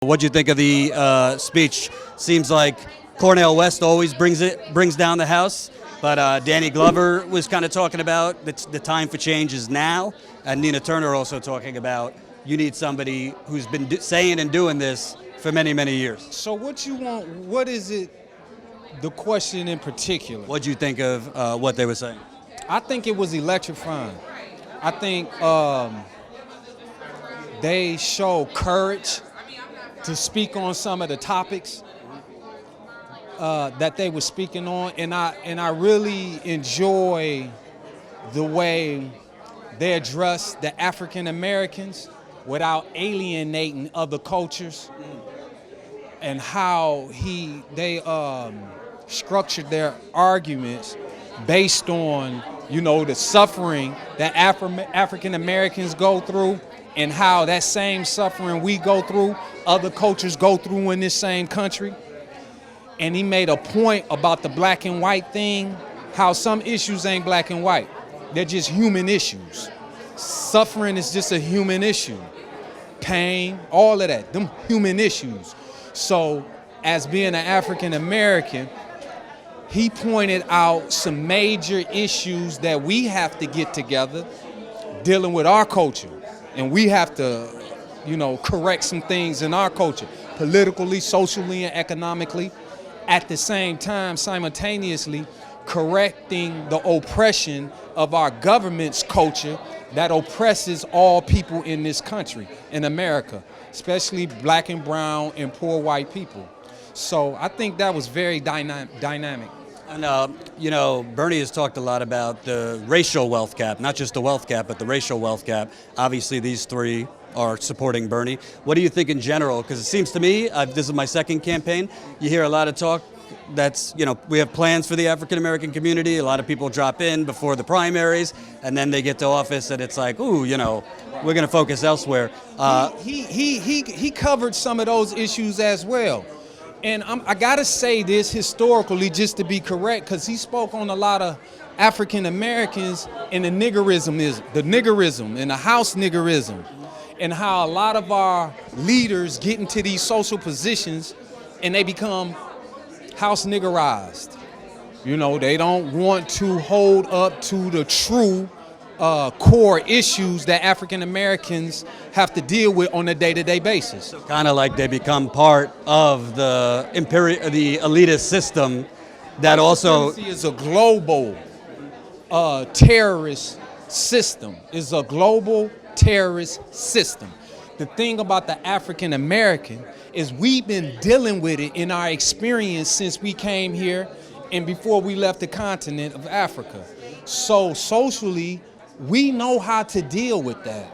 What'd you think of the speech? Seems like Cornel West always brings down the house, but Danny Glover was kind of talking about the time for change is now, and Nina Turner also talking about you need somebody who's been saying and doing this for many, many years. So what you want? What is it? The question in particular. What'd you think of what they were saying? I think it was electrifying. I think they showed courage to speak on some of the topics that they were speaking on, and I really enjoy the way they address the African Americans without alienating other cultures, and how they structured their arguments based on the suffering that African Americans go through, and how that same suffering we go through, other cultures go through in this same country. And he made a point about the black and white thing, how some issues ain't black and white. They're just human issues. Suffering is just a human issue. Pain, all of that, them human issues. So as being an African American, he pointed out some major issues that we have to get together dealing with our culture. And we have to, correct some things in our culture, politically, socially, and economically. At the same time, simultaneously, correcting the oppression of our government's culture that oppresses all people in this country, in America, especially black and brown and poor white people. So I think that was very dynamic. And, Bernie has talked a lot about the racial wealth gap, not just the wealth gap, but the racial wealth gap. Obviously, these three are supporting Bernie. What do you think in general? Because it seems to me, this is my second campaign, you hear a lot of talk that's, we have plans for the African-American community. A lot of people drop in before the primaries, and then they get to office, and it's like, ooh, we're going to focus elsewhere. He covered some of those issues as well. And I gotta say this historically, just to be correct, because he spoke on a lot of African Americans and the niggerism and the house niggerism, and how a lot of our leaders get into these social positions and they become house niggerized. They don't want to hold up to the true core issues that African Americans have to deal with on a day-to-day basis. So kind of like they become part of the elitist system that also is a global terrorist system. Is a global terrorist system. The thing about the African American is we've been dealing with it in our experience since we came here and before we left the continent of Africa. So socially, we know how to deal with that.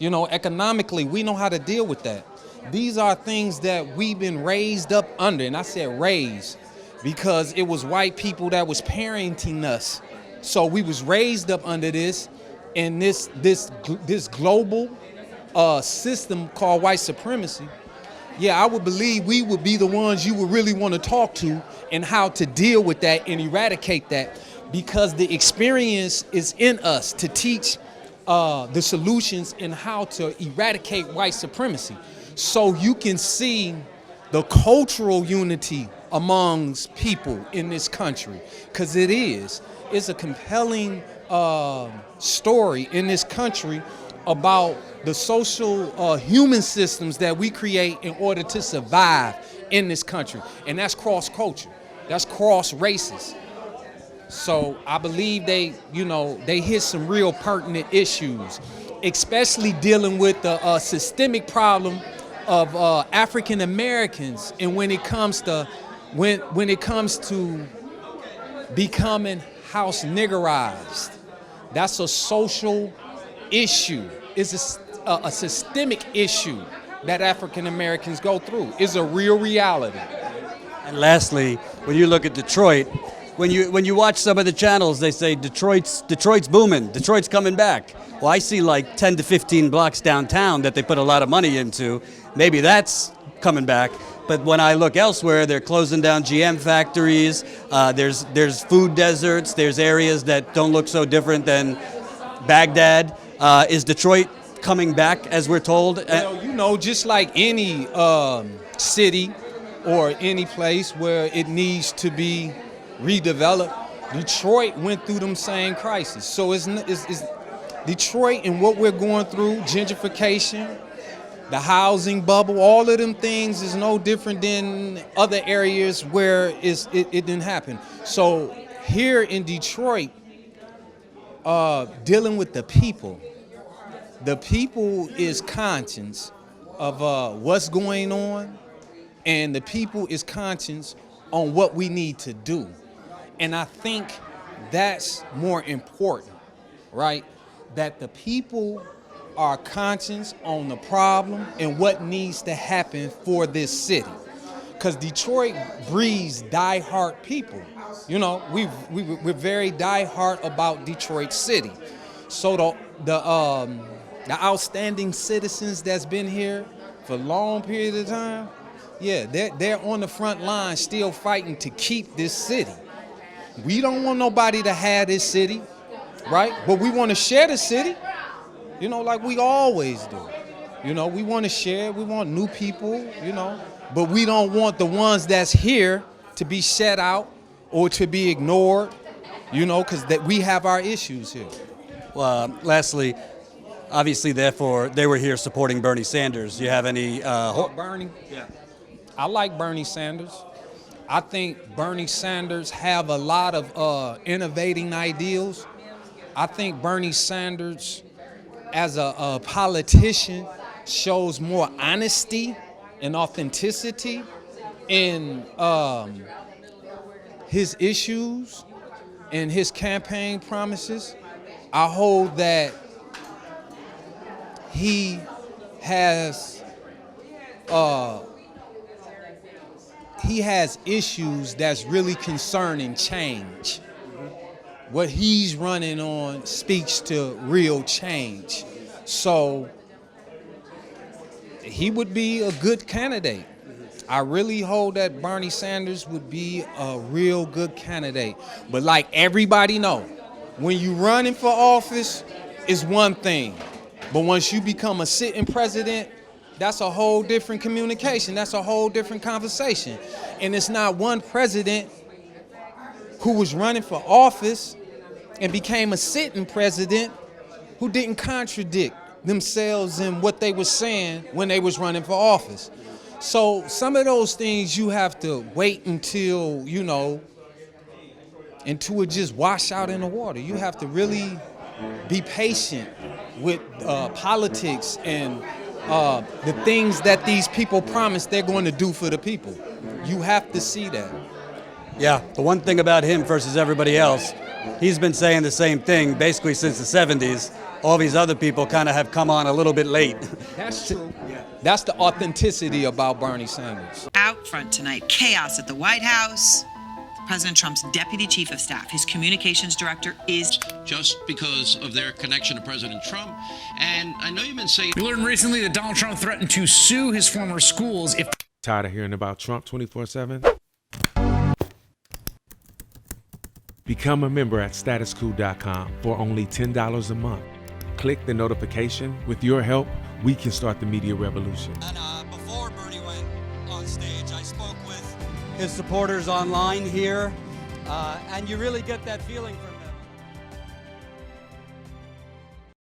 Economically, we know how to deal with that. These are things that we've been raised up under, and I said raised because it was white people that was parenting us. So we was raised up under this, and this global system called white supremacy. Yeah, I would believe we would be the ones you would really want to talk to and how to deal with that and eradicate that. Because the experience is in us to teach the solutions and how to eradicate white supremacy. So you can see the cultural unity amongst people in this country, because it's a compelling story in this country about the social human systems that we create in order to survive in this country. And that's cross culture, that's cross races. So I believe they hit some real pertinent issues, especially dealing with the systemic problem of African Americans, and when it comes to becoming house niggerized. That's a social issue. It's a systemic issue that African Americans go through. It's a real reality. And lastly, when you look at Detroit, when you watch some of the channels, they say Detroit's booming, Detroit's coming back. Well, I see like 10 to 15 blocks downtown that they put a lot of money into. Maybe that's coming back. But when I look elsewhere, they're closing down GM factories. There's food deserts. There's areas that don't look so different than Baghdad. Is Detroit coming back, as we're told? Well, you know, just like any city or any place where it needs to be redeveloped, Detroit went through them same crises. So it's Detroit and what we're going through, gentrification, the housing bubble, all of them things is no different than other areas where it didn't happen. So here in Detroit, dealing with the people is conscious of what's going on, and the people is conscious on what we need to do. And I think that's more important, right? That the people are conscious on the problem and what needs to happen for this city. Because Detroit breeds diehard people. You know, we're very diehard about Detroit City. So the outstanding citizens that's been here for a long period of time, yeah, they're on the front line still fighting to keep this city. We don't want nobody to have this city, right? But we want to share the city, you know, like we always do. You know, we want to share, we want new people, you know, but we don't want the ones that's here to be shut out or to be ignored, you know, because we have our issues here. Well, lastly, obviously, therefore, they were here supporting Bernie Sanders. Do you have any? Bernie? Yeah. I like Bernie Sanders. I think Bernie Sanders have a lot of innovating ideals. I think Bernie Sanders, as a politician, shows more honesty and authenticity in his issues and his campaign promises. I hold that he has issues that's really concerning change. What he's running on speaks to real change. So he would be a good candidate. I really hold that Bernie Sanders would be a real good candidate. But like everybody know, when you running for office is one thing. But once you become a sitting president, that's a whole different communication. That's a whole different conversation. And it's not one president who was running for office and became a sitting president who didn't contradict themselves in what they were saying when they was running for office. So some of those things you have to wait until, you know, until it just wash out in the water. You have to really be patient with politics and the things that these people promise they're going to do for the people. You have to see that. Yeah, the one thing about him versus everybody else, he's been saying the same thing basically since the 70s. All these other people kind of have come on a little bit late. That's true. Yeah. That's the authenticity about Bernie Sanders. Out front tonight, chaos at the White House. President Trump's deputy chief of staff, his communications director, is just because of their connection to President Trump. And I know you've been saying... We learned recently that Donald Trump threatened to sue his former schools if... Tired of hearing about Trump 24/7? Become a member at statuscoup.com for only $10 a month. Click the notification. With your help, we can start the media revolution. And before Bernie went on stage, I spoke with his supporters online here, and you really get that feeling for